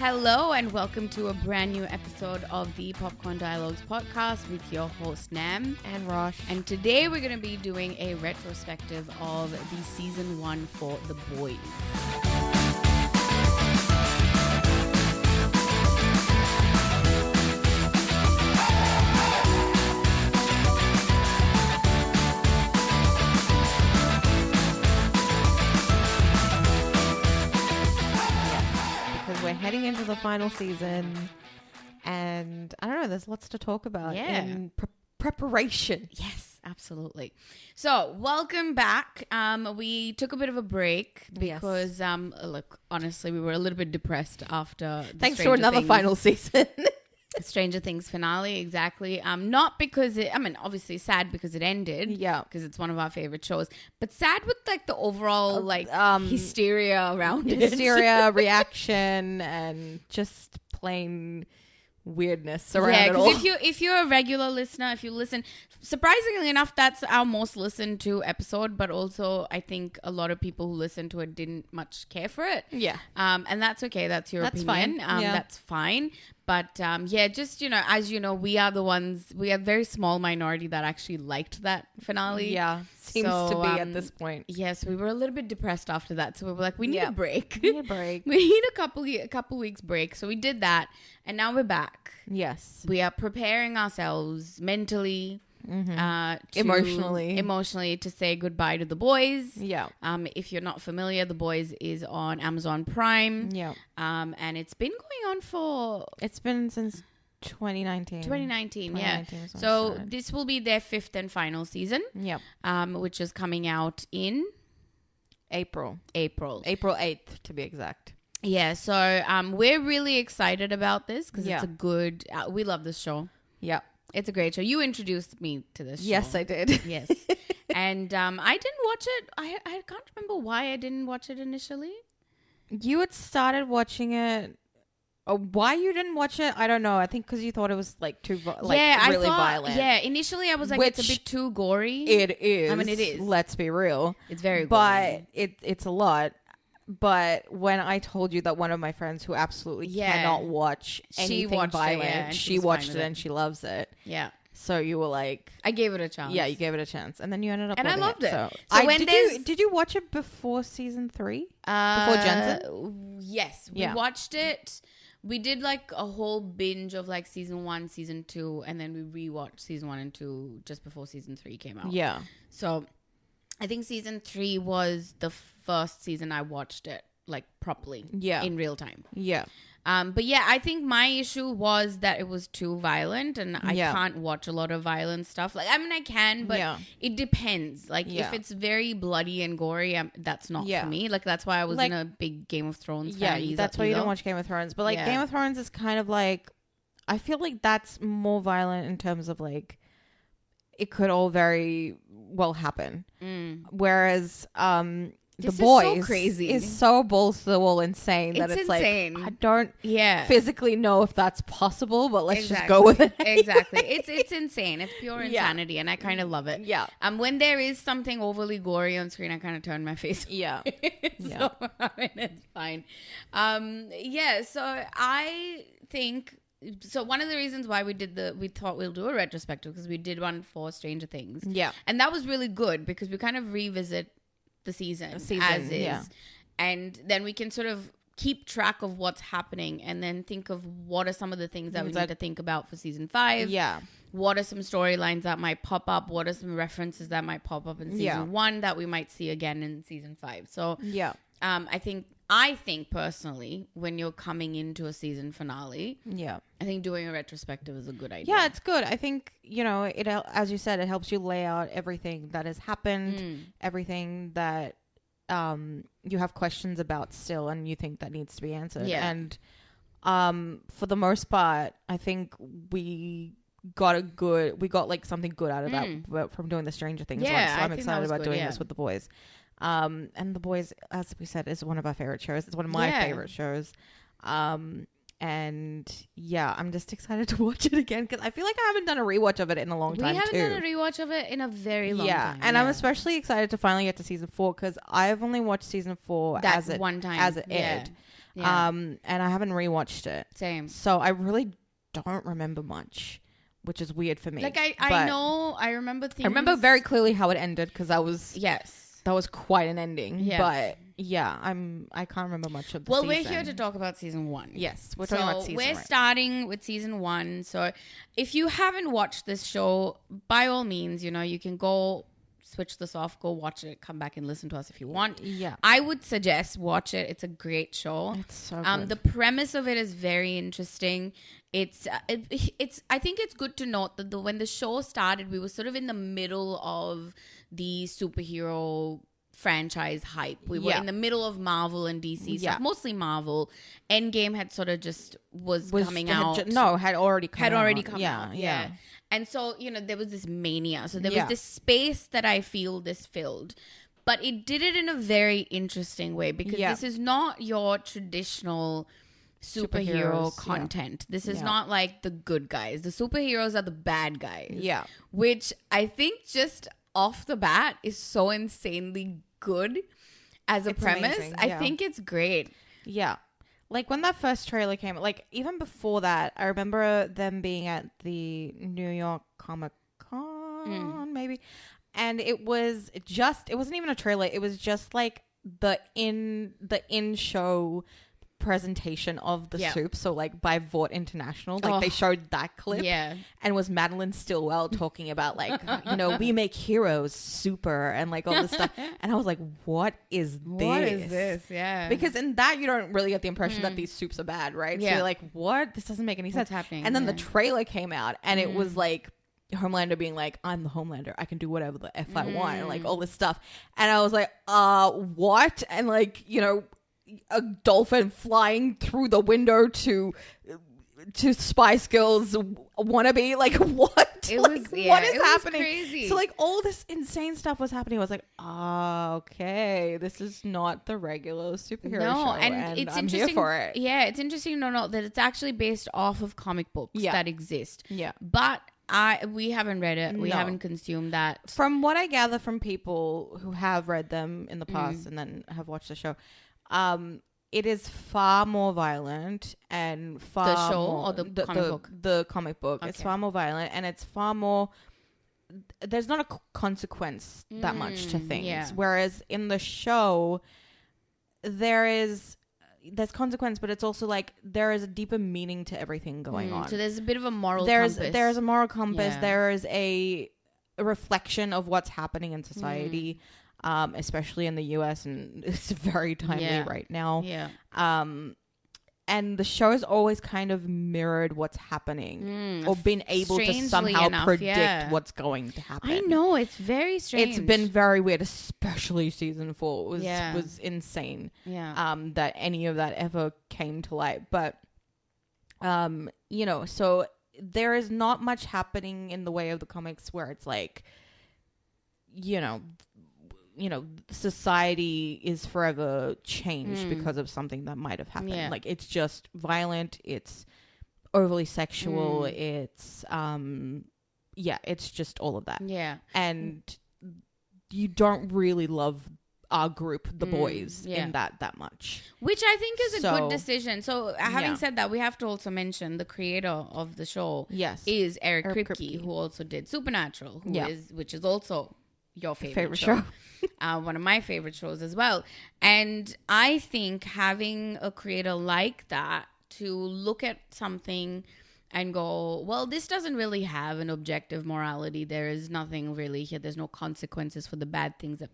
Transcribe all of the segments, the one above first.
Hello and welcome to a brand new episode of the Popcorn Dialogues podcast with your host Nam and Rosh. And today we're going to be doing a retrospective of the season 1 for The Boys. We're heading into the final season, and I don't know, there's lots to talk about in preparation. Yes, absolutely. So, welcome back. We took a bit of a break because, look, honestly, we were a little bit depressed after the Thanks to another final season. Stranger Things finale, exactly. Not because obviously sad because it ended. Yeah. Because it's one of our favorite shows. But sad with like the overall hysteria around it. Hysteria, reaction, and just plain weirdness around it all. Yeah, because if you're a regular listener, if you listen, surprisingly enough, that's our most listened to episode. But also, I think a lot of people who listened to it didn't much care for it. Yeah. And that's okay. That's your opinion. Fine. That's fine. But just, as you know, we are a very small minority that actually liked that finale. Yeah, seems to be at this point. Yes, we were a little bit depressed after that. So we were like, we need a break. We need a break. We need a couple weeks break. So we did that. And now we're back. Yes. We are preparing ourselves mentally. Emotionally to say goodbye to The Boys. Yeah. If you're not familiar, The Boys is on Amazon Prime. Yeah. And it's been going on it's been since 2019. 2019, yeah. So this will be their 5th and final season. Yeah. Which is coming out in April 8th to be exact. Yeah, so we're really excited about this because it's a good we love this show. Yeah. It's a great show. You introduced me to this show. Yes, I did. Yes. And I didn't watch it. I can't remember why I didn't watch it initially. You had started watching it. Why you didn't watch it, I don't know. I think because you thought it was like too really violent. Yeah, initially I was like, it's a bit too gory. It is. I mean, it is. Let's be real. It's very gory. But it's a lot. But when I told you that one of my friends who absolutely cannot watch anything violent, she watched it and she loves it. Yeah. So you were like, I gave it a chance. Yeah, you gave it a chance, and then you ended up. And I loved it. So did you watch it before season 3? Before Jensen? Yes, we watched it. We did like a whole binge of like season 1, season 2, and then we rewatched season 1 and 2 just before season 3 came out. Yeah. So I think season 3 was the first season I watched it like properly. Yeah. In real time. Yeah. But yeah, I think my issue was that it was too violent and I can't watch a lot of violent stuff. Like, I mean, I can, but it depends. Like, if it's very bloody and gory, that's not for me. Like, that's why I wasn't a big Game of Thrones fan. Yeah, that's why you don't watch Game of Thrones. But, like, Game of Thrones is kind of like, I feel like that's more violent in terms of, like, it could all very well happen. Whereas, The Boys is so balls to the wall insane that it's insane. Like, I don't physically know if that's possible, but let's just go with it. Exactly. It's insane. It's pure insanity, and I kind of love it. Yeah. When there is something overly gory on screen, I kind of turn my face away. Yeah. So, I mean, it's fine. So I think... So one of the reasons why we thought we'll do a retrospective, because we did one for Stranger Things. Yeah. And that was really good, because we kind of revisit the season as is. Yeah. And then we can sort of keep track of what's happening and then think of what are some of the things that we need to think about for season 5. Yeah. What are some storylines that might pop up? What are some references that might pop up in season 1 that we might see again in season 5? So I think personally, when you're coming into a season finale, I think doing a retrospective is a good idea. Yeah, it's good. I think, it, as you said, it helps you lay out everything that has happened, everything that you have questions about still and you think that needs to be answered. Yeah. And for the most part, I think we got like something good out of that from doing the Stranger Things one. So I'm excited about doing this with The Boys. And The Boys, as we said, is one of our favorite shows. It's one of my favorite shows. And I'm just excited to watch it again because I feel like I haven't done a rewatch of it in a long time. We haven't done a rewatch of it in a very long time. And I'm especially excited to finally get to season 4 because I've only watched season 4 as it aired. Yeah. And I haven't rewatched it. Same. So I really don't remember much, which is weird for me. Like I know, I remember things. I remember very clearly how it ended because that was quite an ending. Yeah. But yeah, I can't remember much of the season. season. We're here to talk about season 1. Yes, we're talking about season 1. We're starting with season 1. So if you haven't watched this show, by all means, you can go switch this off, go watch it, come back and listen to us if you want. Yeah. I would suggest watch it. It's a great show. It's so good. The premise of it is very interesting. It's I think it's good to note that when the show started, we were sort of in the middle of the superhero franchise hype. We were in the middle of Marvel and DC stuff, mostly Marvel. Endgame had sort of just was coming out. Had already come out. Yeah. And so, there was this mania. So there was this space that I feel this filled. But it did it in a very interesting way because this is not your traditional superhero content. This is not like the good guys. The superheroes are the bad guys. Yeah. Which I think just off the bat is so insanely good as a premise. Amazing, I think it's great. Yeah. Like when that first trailer came, like even before that, I remember them being at the New York Comic Con, maybe. And it wasn't even a trailer. It was just like the in-show presentation of the soup. So like by Vought International, like they showed that clip. Yeah. And was Madeline Stillwell talking about like, we make heroes super and like all this stuff. And I was like, what is this? What is this? Yeah. Because in that you don't really get the impression that these soups are bad, right? Yeah. So you're like, what? This doesn't make any sense. What's happening? And then the trailer came out and it was like Homelander being like, I'm the Homelander. I can do whatever the F I want and like all this stuff. And I was like, what? And like, a dolphin flying through the window to Spice Girls wannabe, like what? What is happening? Crazy. So like all this insane stuff was happening. I was like, okay, this is not the regular superhero show, and it's I'm interesting here for it. Yeah, it's interesting to note that it's actually based off of comic books that exist. Yeah, but we haven't read it. We haven't consumed that. From what I gather from people who have read them in the past and then have watched the show. It is far more violent and far the show more, or the comic book? The comic book. Okay. It's far more violent and it's far more. There's not a consequence that much to things. Yeah. Whereas in the show, there's consequence, but it's also like there is a deeper meaning to everything going on. So there's a bit of a moral compass. There's a moral compass. Yeah. There is a reflection of what's happening in society. Especially in the US, and it's very timely right now. Yeah. And the show has always kind of mirrored what's happening or been able to somehow predict what's going to happen. I know, it's very strange. It's been very weird, especially season 4 was insane. Yeah. That any of that ever came to light. But, so there is not much happening in the way of the comics where it's like, society is forever changed because of something that might have happened. Yeah. Like it's just violent. It's overly sexual. It's, it's just all of that. Yeah. And you don't really love our group, the boys, in that much. Which I think is a good decision. So having said that, we have to also mention the creator of the show is Eric Kripke, who also did Supernatural, which is also your favorite show. One of my favorite shows as well. And I think having a creator like that to look at something and go, well, this doesn't really have an objective morality. There is nothing really here. There's no consequences for the bad things that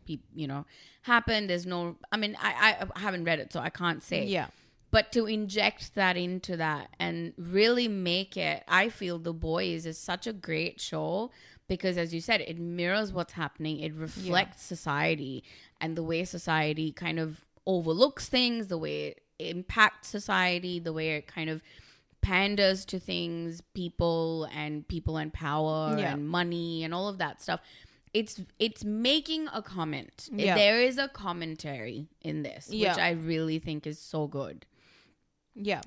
happen. There's no, I haven't read it, so I can't say. Yeah. But to inject that into that and really make it, I feel The Boys is such a great show because, as you said, it mirrors what's happening. It reflects society and the way society kind of overlooks things, the way it impacts society, the way it kind of panders to things, people and power and money and all of that stuff. It's making a comment. Yeah. There is a commentary in this, which I really think is so good. Yeah.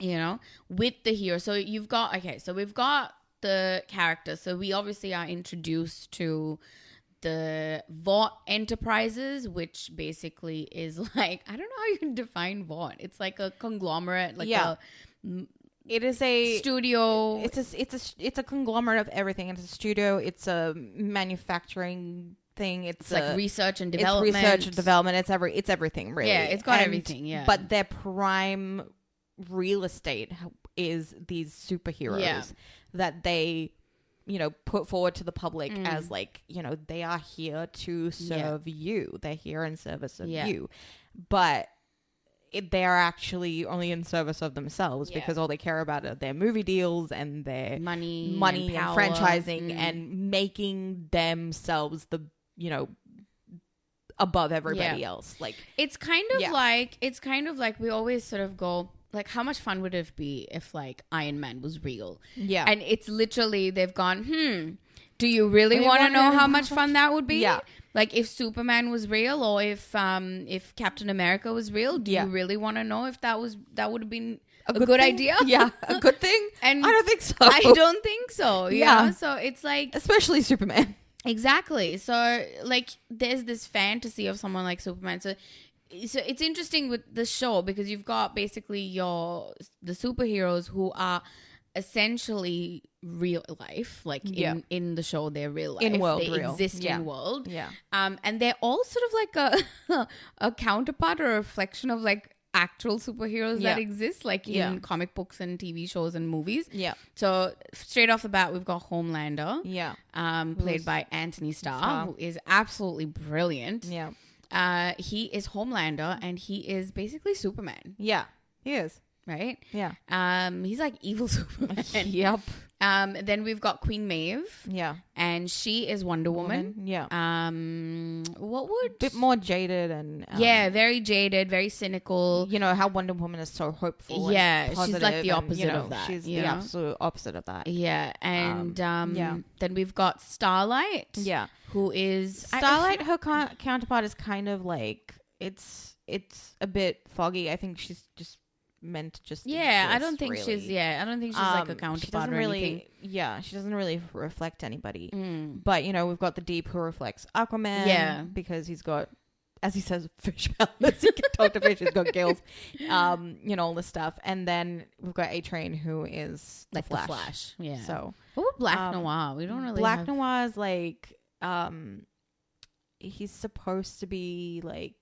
With the hero. So we've got the characters. So we obviously are introduced to the Vought Enterprises, which basically is like, I don't know how you can define Vought. It's like a conglomerate, like it is a studio. It's a conglomerate of everything. It's a studio. It's a manufacturing thing. It's like research and development. It's research and development. It's everything, really. Yeah, it's got everything. Yeah, but their prime real estate is these superheroes that they, put forward to the public as like, they are here to serve you. They're here in service of you, but they are actually only in service of themselves because all they care about are their movie deals and their money and franchising and making themselves the, above everybody else. Like it's kind of like we always sort of go, like, how much fun would it be if like Iron Man was real? Yeah. And it's literally, they've gone, do you really want to know how much fun that would be? Yeah. Like if Superman was real, or if Captain America was real, do you really want to know if that would have been a good idea? Yeah. A good thing? And I don't think so. I don't think so. Yeah. So it's like, especially Superman. Exactly. So like there's this fantasy of someone like Superman. So it's interesting with the show because you've got basically the superheroes who are essentially real life, like in the show they're real life, in world, they real. Exist in world, and they're all sort of like a counterpart or a reflection of like actual superheroes that exist, like in comic books and TV shows and movies. Yeah. So straight off the bat, we've got Homelander, played by Anthony Starr, who is absolutely brilliant. Yeah. He is Homelander and he is basically Superman. Yeah, he is. Right? Yeah. He's like evil Superman. Yep. Then we've got Queen Maeve. Yeah. And she is Wonder Woman. Yeah. Bit more jaded and very jaded, very cynical. You know how Wonder Woman is so hopeful. Yeah, she's like the opposite of that. She's the absolute opposite of that. Yeah. And then we've got Starlight. Yeah. Who is Starlight, her counterpart is kind of like it's a bit foggy. I think she's just meant to just exist, I don't think she's like a counterpart or anything. She doesn't really reflect anybody. But we've got the Deep who reflects Aquaman because he's got, as he says, fish mouths. He can talk to fish. He's got gills, all this stuff. And then we've got A-Train who is like the Flash. Yeah. So what about Black Noir? We don't really Black Noir is like he's supposed to be like,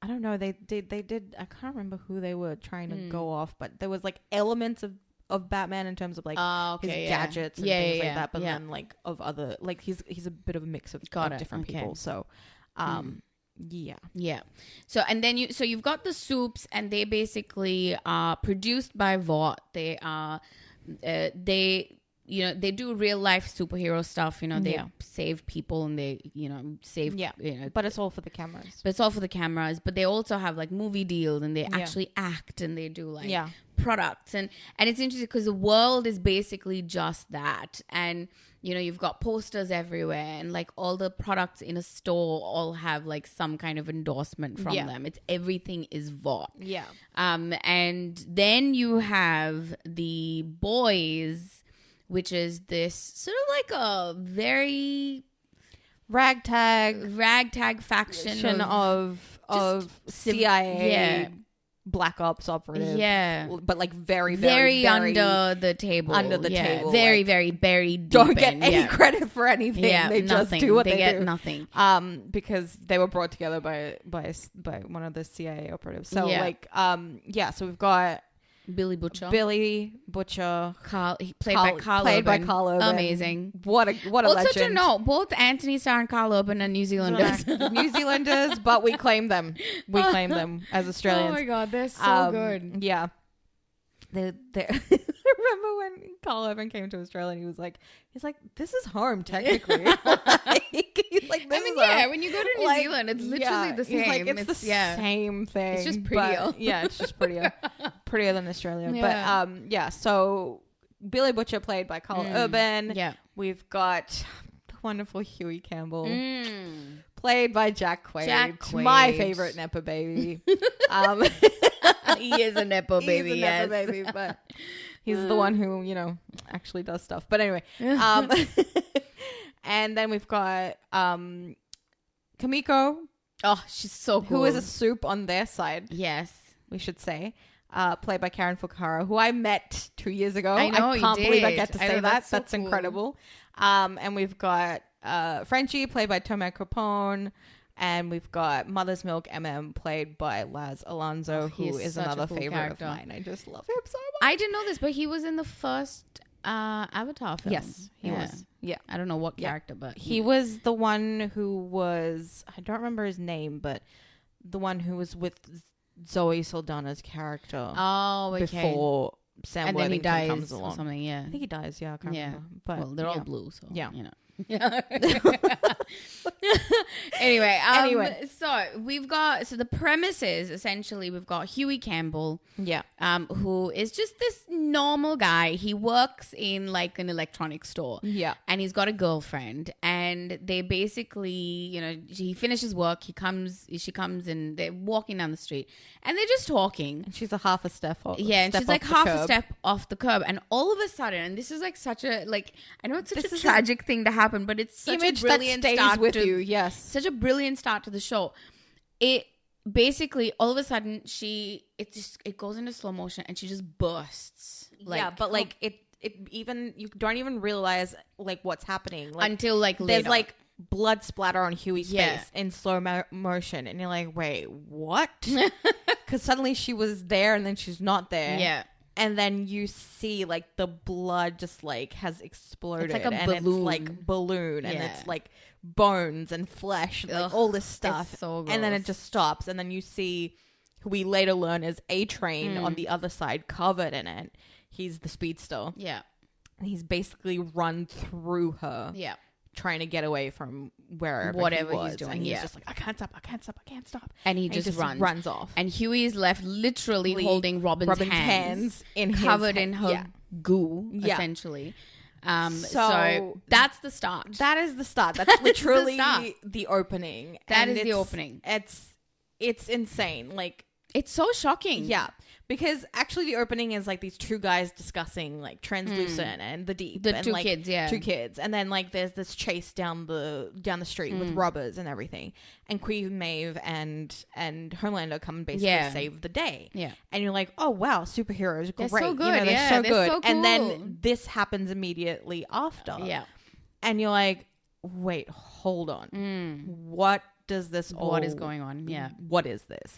I don't know. They did. I can't remember who they were trying to go off, but there was like elements of Batman in terms of like his gadgets and things like that. But then like of other, like he's a bit of a mix of different people. So, yeah. So and then you've got the Soups, and they basically are produced by Vought. They are they do real life superhero stuff. They save people and they, save. Yeah. But it's all for the cameras. But they also have like movie deals and they actually act and they do like products. And it's interesting because the world is basically just that. And, you've got posters everywhere and like all the products in a store all have like some kind of endorsement from them. Everything is Vought. Yeah. And then you have the Boys, which is this sort of like a very ragtag faction of CIA black ops operative. Yeah. But like very, very, very under the table. Very, like, very buried. Don't get any credit for anything. Yeah, they just do what they get do. Nothing. Because they were brought together by one of the CIA operatives. So so we've got Billy Butcher, Carl, played by Carl Urban. Amazing. What a also legend. To know, both Anthony Starr and Carl Urban are New Zealanders. But we claim them. We claim them as Australians. Oh my god, they're so good. Yeah. They remember when Carl Urban came to Australia and he's like, this is home technically. He's like, when you go to New Zealand, it's literally the same. He's like, it's the same thing. It's just prettier. It's just prettier than Australia. Yeah. But so Billy Butcher played by Carl Urban. Yeah. We've got the wonderful Huey Campbell. Played by Jack Quaid. My favorite Nepo baby. He is a Nepo baby. He's a Nepo baby, but he's the one who, actually does stuff. But anyway, And then we've got Kamiko. Oh, she's so cool. Who is a soup on their side. Yes. We should say. Played by Karen Fukuhara, who I met 2 years ago. I know, I can't believe I get to say that. So that's cool. incredible. And we've got Frenchie, played by Tomek Capone. And we've got Mother's Milk MM, played by Laz Alonso, who is another cool favorite character of mine. I just love him so much. I didn't know this, but he was in the first Avatar film. Yes, he was. Yeah. I don't know what character, but... He was the one who was... I don't remember his name, but the one who was with Zoe Saldana's character. Oh, okay. Before Sam and Worthington then he dies comes along. Or something, yeah. I think he dies, yeah. I can't remember. But, well, they're all blue, so, yeah. you know. anyway, so we've got the premise is essentially we've got Huey Campbell, who is just this normal guy. He works in like an electronics store, and he's got a girlfriend, and they basically, you know, he finishes work, she comes, and they're walking down the street, and they're just talking. And she's a half a step off. Yeah, and she's like half a step off the curb, and all of a sudden, and this is like such a I know it's such a tragic thing to happen, but it's such a brilliant start with you. Yes, such a brilliant start to the show. It basically all of a sudden it goes into slow motion and she just bursts. But like it even you don't even realize like what's happening until like there's later. Like blood splatter on Huey's face in slow motion, and you're like, wait, what? Because suddenly she was there and then she's not there. Yeah. And then you see like the blood just like has exploded. It's like a and balloon. It's like balloon and it's like bones and flesh and like all this stuff. It's so gross. And then it just stops. And then you see who we later learn is A-Train on the other side covered in it. He's the speedster. Yeah. And he's basically run through her. Yeah. Trying to get away from whatever he was. he's doing. And he's just like, I can't stop. And he just runs off. And Huey is left literally holding Robin's hands in covered in her goo, essentially. So that's the start. That is the start. That's literally the opening. That is the opening. It's insane. Like, it's so shocking. Yeah. Because actually the opening is like these two guys discussing like Translucent and The Deep. The and, two like, kids, yeah. Two kids. And then like there's this chase down the street with robbers and everything. And Queen Maeve and Homelander come and basically save the day. Yeah. And you're like, oh wow, superheroes, great. They're so good. You know, they're so good. So cool. And then this happens immediately after. Yeah. And you're like, wait, hold on. What does this What is going on? Yeah. What is this?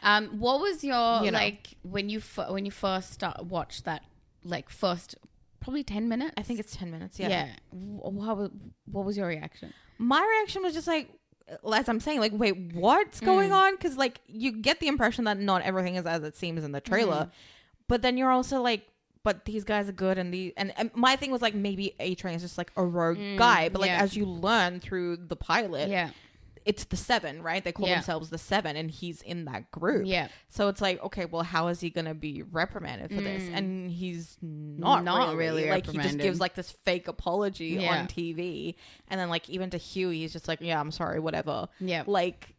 What was your like when you first watched that, like first probably 10 minutes? I think it's 10 minutes. Yeah. Yeah. What was your reaction? My reaction was just like, as I'm saying, like, wait, what's going on? Because like you get the impression that not everything is as it seems in the trailer, but then you're also like, but these guys are good, and my thing was like maybe A-Train is just like a rogue guy, but like as you learn through the pilot, it's the Seven, right? They call themselves the Seven, and he's in that group. Yeah. So it's like, okay, well, how is he going to be reprimanded for this? And he's not really like, he just gives like this fake apology on TV. And then like, even to Huey, he's just like, yeah, I'm sorry, whatever. Yeah. Like,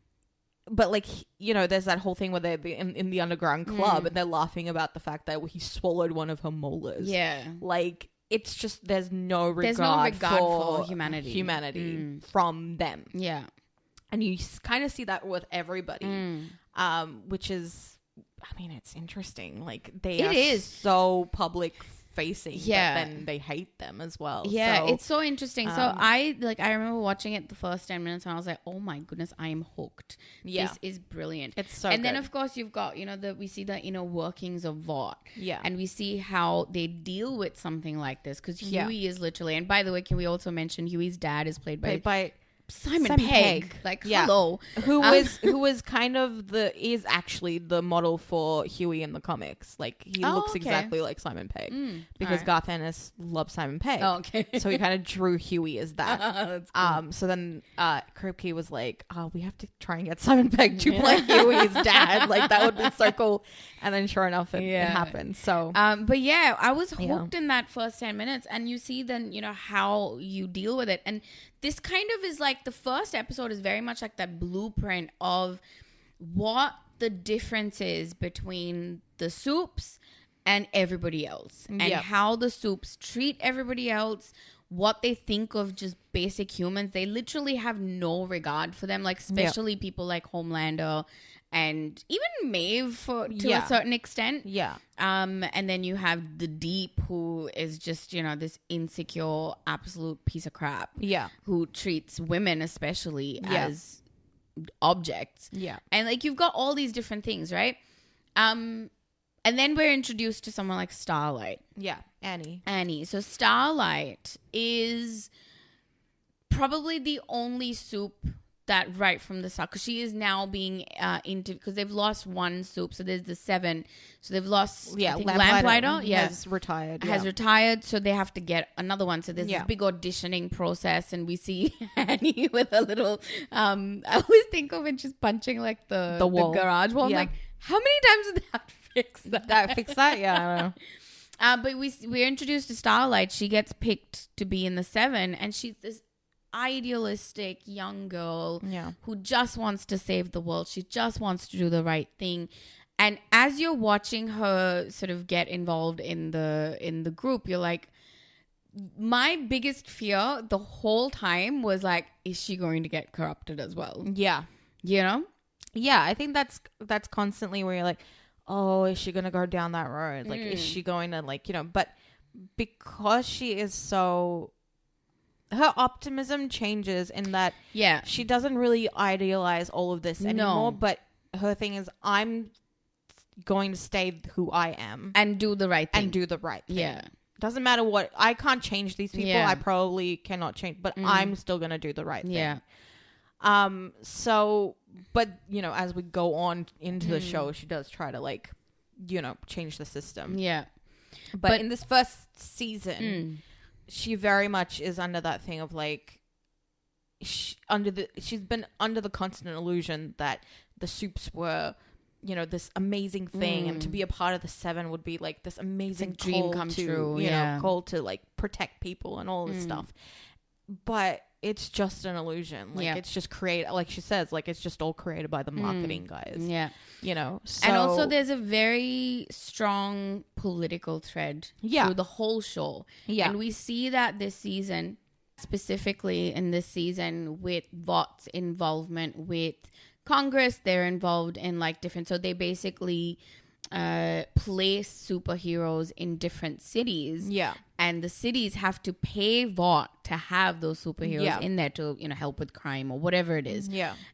but like, you know, there's that whole thing where they're in the underground club and they're laughing about the fact that he swallowed one of her molars. Yeah. Like, it's just, there's no regard for humanity from them. Yeah. And you kind of see that with everybody, which is, I mean, it's interesting. Like, they are so public facing, but then they hate them as well. Yeah, so, it's so interesting. So I remember watching it the first 10 minutes and I was like, oh my goodness, I am hooked. Yeah. This is brilliant. It's so And good. then, of course, you've got, you know, we see the inner workings of Vought. Yeah. And we see how they deal with something like this. Because Huey is literally, and by the way, can we also mention Huey's dad is played by Simon Pegg. Like, hello. Who is kind of is actually the model for Huey in the comics. Like, he looks exactly like Simon Pegg because Garth Ennis loves Simon Pegg. Oh, okay. So he kind of drew Huey as that. That's cool. So then Kripke was like, oh, we have to try and get Simon Pegg to play Huey's dad. Like, that would be so cool. And then sure enough, it happened. So, but yeah, I was hooked in that first 10 minutes, and you see then, you know, how you deal with it. And this kind of is like, the first episode is very much like that blueprint of what the difference is between the Soups and everybody else, and how the Soups treat everybody else, what they think of just basic humans. They literally have no regard for them, like especially people like Homelander and even Maeve to a certain extent. Yeah. And then you have the Deep, who is just, you know, this insecure, absolute piece of crap. Yeah. Who treats women especially as objects. Yeah. And like you've got all these different things, right? And then we're introduced to someone like Starlight. Yeah. Annie. So Starlight is probably the only soup that right from the start, because she is now being because they've lost one soup, so there's the 7, so they've lost Lamplighter has retared so they have to get another one, so there's this big auditioning process, and we see Annie with a little I always think of it just punching like the garage wall. I'm like, how many times did that fix that? Yeah, I don't know. But we're introduced to Starlight. She gets picked to be in the 7, and she's this idealistic young girl who just wants to save the world. She just wants to do the right thing. And as you're watching her sort of get involved in the group, you're like, my biggest fear the whole time was like, is she going to get corrupted as well? Yeah. You know? Yeah, I think that's constantly where you're like, oh, is she going to go down that road? Like, is she going to, like, you know, but because she is so, her optimism changes in that she doesn't really idealize all of this anymore, but her thing is, I'm going to stay who I am. And do the right thing. Yeah. Doesn't matter what, I can't change these people. I probably cannot change, but I'm still going to do the right thing. Yeah. So, but, you know, as we go on into the show, she does try to, like, you know, change the system. Yeah. But in this first season, she very much is under that thing of, like, she's been under the constant illusion that the soups were, you know, this amazing thing, and to be a part of the 7 would be like this amazing dream come true. You know, call to like protect people and all this stuff. But it's just an illusion. Like it's just created, like she says, like it's just all created by the marketing guys. Yeah. You know, so, and also there's a very strong political thread through the whole show. Yeah. And we see that this season, specifically in this season, with Vough's involvement with Congress. They're involved in like different, so they basically place superheroes in different cities, and the cities have to pay Vought to have those superheroes in there to, you know, help with crime or whatever it is.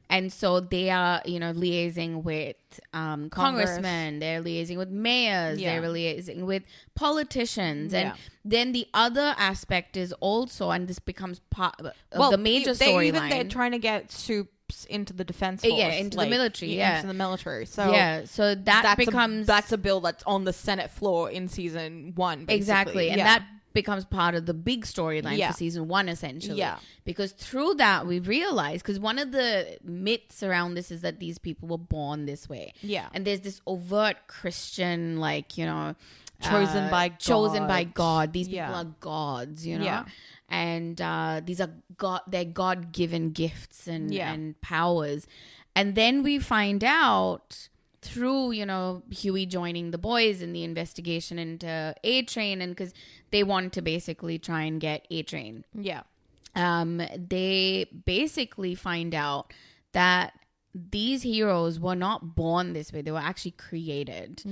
And so they are, you know, liaising with congressmen, they're liaising with mayors, they're liaising with politicians, and then the other aspect is also, and this becomes part of the major storyline, they're trying to get soup into the defense force, into the military, into the military. So so that's a bill that's on the Senate floor in season 1, basically. Exactly, and that becomes part of the big storyline for season 1, essentially. Because through that we realize, because one of the myths around this is that these people were born this way. And there's this overt Christian, like, you know, chosen by God. These people are gods, you know. And these are they're God-given gifts and powers. And then we find out through, you know, Huey joining the boys in the investigation into A-Train, and because they want to basically try and get A-Train. They basically find out that these heroes were not born this way. They were actually created.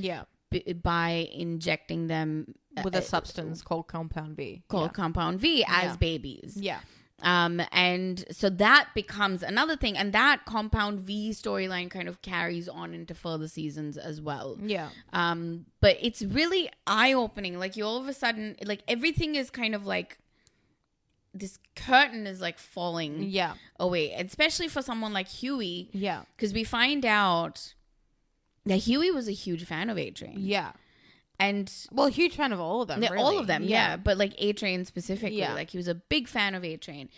By injecting them with a substance called Compound V. Compound V as babies. And so that becomes another thing. And that Compound V storyline kind of carries on into further seasons as well. But it's really eye-opening. Like, you all of a sudden, like, everything is kind of like, this curtain is like falling away. Especially for someone like Huey. Because we find out that Huey was a huge fan of A-Train. And well, huge fan of all of them. Really. All of them, but like A-Train specifically, like he was a big fan of A-Train.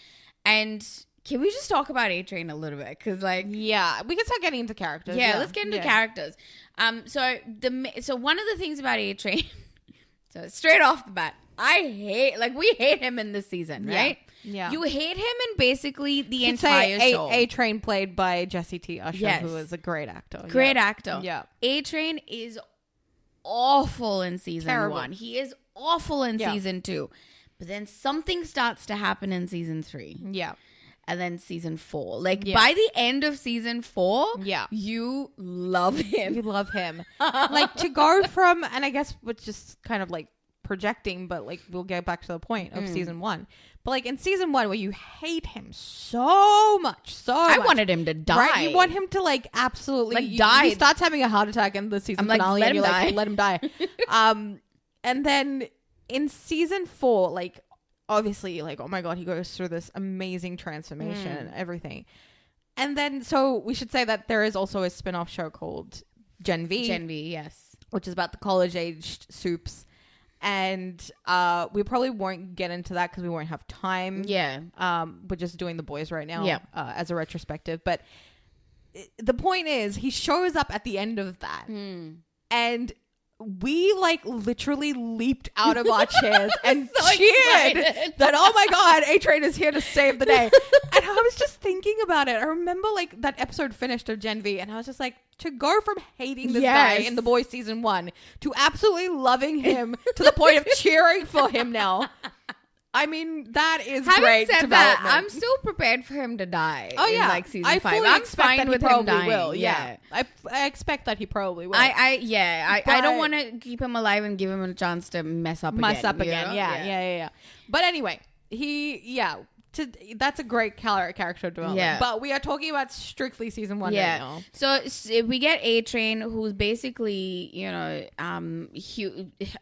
And can we just talk about A-Train a little bit? Because like, we can start getting into characters. Let's get into characters. So one of the things about A-Train, so straight off the bat, we hate him in this season, right? You hate him in basically the entire show. A-Train played by Jesse T. Usher, who is a great actor. A-Train is awful in season 1. He is awful in season 2. But then something starts to happen in season 3. Yeah. And then season 4. Like, by the end of season 4, you love him. You love him. Like, to go from, and I guess we're just kind of like projecting, but like we'll get back to the point of season 1. But like in season 1 where you hate him so much. I wanted him to die. Right? You want him to like absolutely like die. He starts having a heart attack in the season finale and you're like, let him die. And then in season 4, like obviously like, oh my God, he goes through this amazing transformation and everything. And then, so we should say that there is also a spin-off show called Gen V. Gen V, yes. Which is about the college-aged Soups. And we probably won't get into that because we won't have time. Yeah. We're just doing The Boys right now as a retrospective. But the point is, he shows up at the end of that. And we like literally leaped out of our chairs and so cheered that, oh my God, A-Train is here to save the day. And I was just thinking about it. I remember like that episode finished of Gen V and I was just like, to go from hating this guy in The Boys season 1 to absolutely loving him to the point of cheering for him now. I mean, that is great development. That, I'm still prepared for him to die. Oh yeah, in like season 5. I'm expect that he probably will. Yeah, I expect that he probably will. I don't want to keep him alive and give him a chance to mess up again. Yeah. But anyway, that's a great character development. Yeah. But we are talking about strictly season 1 right now. So we get A-Train, who's basically,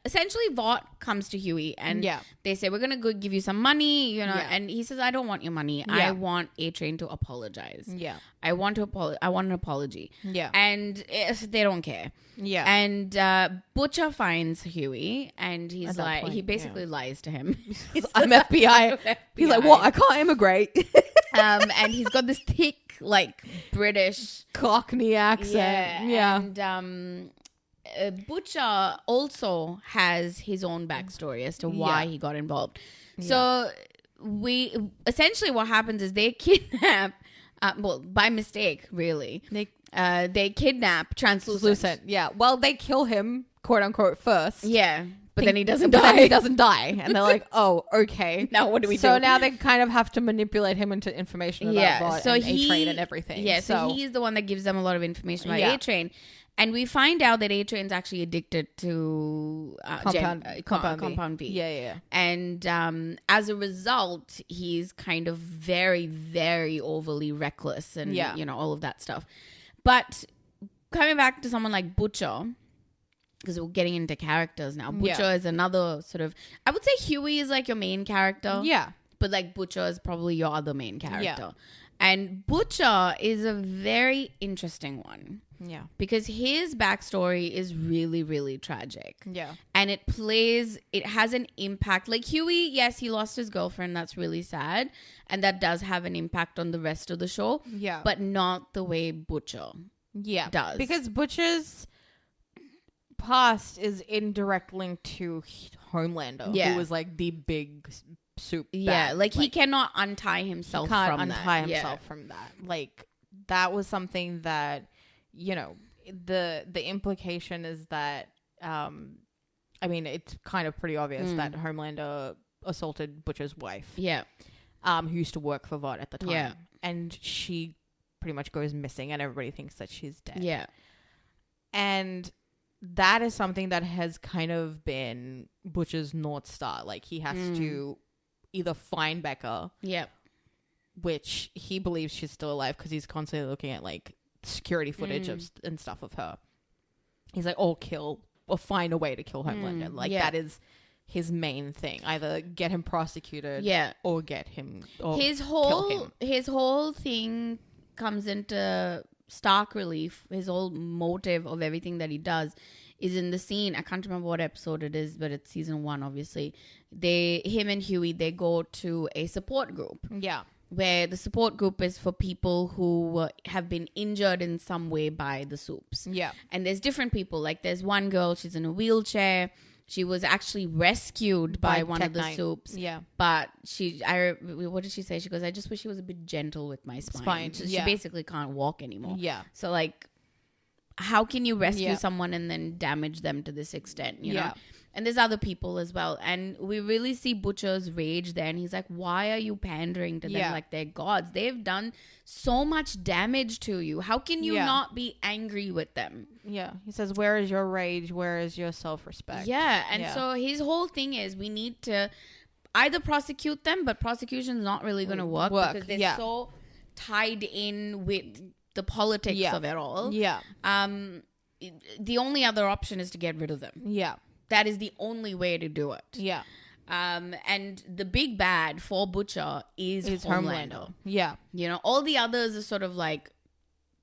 essentially Vought comes to Huey and they say, we're going to give you some money, and he says, I don't want your money. Yeah. I want A-Train to apologize. Yeah. I want an apology. Yeah. And they don't care. Yeah. And Butcher finds Huey and he's like, he basically lies to him. I'm FBI. He's like, what? I can't immigrate. And he's got this thick, like, British Cockney accent. Yeah. And Butcher also has his own backstory as to why he got involved. So essentially what happens is they kidnap, by mistake, really. They kidnap Translucent. Yeah. Well, they kill him, quote unquote, first. Yeah. But then he doesn't die. And they're like, oh, okay. Now what do we do? So now they kind of have to manipulate him into information about Vought and A-Train and everything. Yeah, so he's the one that gives them a lot of information about A-Train. And we find out that A-Train's actually addicted to Compound V. Yeah. And as a result, he's kind of very, very overly reckless and, all of that stuff. But coming back to someone like Butcher, because we're getting into characters now. Butcher is another sort of, I would say Huey is like your main character. Yeah. But like Butcher is probably your other main character. Yeah. And Butcher is a very interesting one. Yeah. Because his backstory is really, really tragic. Yeah. And it has an impact. Like Huey, yes, he lost his girlfriend. That's really sad. And that does have an impact on the rest of the show. Yeah. But not the way Butcher does. Because Butcher's past is in direct link to Homelander, who was like the big soup bag. Like he cannot untie himself from that. He can't untie himself from that. Like that was something that, the implication is that I mean it's kind of pretty obvious that Homelander assaulted Butcher's wife. Yeah. Who used to work for Vought at the time. Yeah. And she pretty much goes missing and everybody thinks that she's dead. Yeah. And that is something that has kind of been Butcher's North Star. Like, he has to either find Becca. Yep. Which he believes she's still alive because he's constantly looking at, like, security footage and stuff of her. He's like, or find a way to kill Homelander. That is his main thing. Either get him prosecuted or get him, or kill him. His whole thing comes into stark relief. His whole motive of everything that he does is in the scene. I can't remember what episode it is, but it's season 1, obviously. Him and Huey, they go to a support group. Yeah. Where the support group is for people who have been injured in some way by the soups. Yeah. And there's different people. Like, there's one girl, she's in a wheelchair. She was actually rescued by one of the soups. Yeah. But what did she say? She goes, I just wish she was a bit gentle with my spine. She basically can't walk anymore. Yeah. So, like, how can you rescue someone and then damage them to this extent, you know? And there's other people as well. And we really see Butcher's rage there. And he's like, why are you pandering to them like they're gods? They've done so much damage to you. How can you not be angry with them? Yeah. He says, where is your rage? Where is your self-respect? Yeah. And so his whole thing is we need to either prosecute them, but prosecution's not really going to work because they're so tied in with the politics of it all. Yeah. The only other option is to get rid of them. Yeah. That is the only way to do it. Yeah. And the big bad for Butcher is Homelander. Yeah. You know, all the others are sort of like,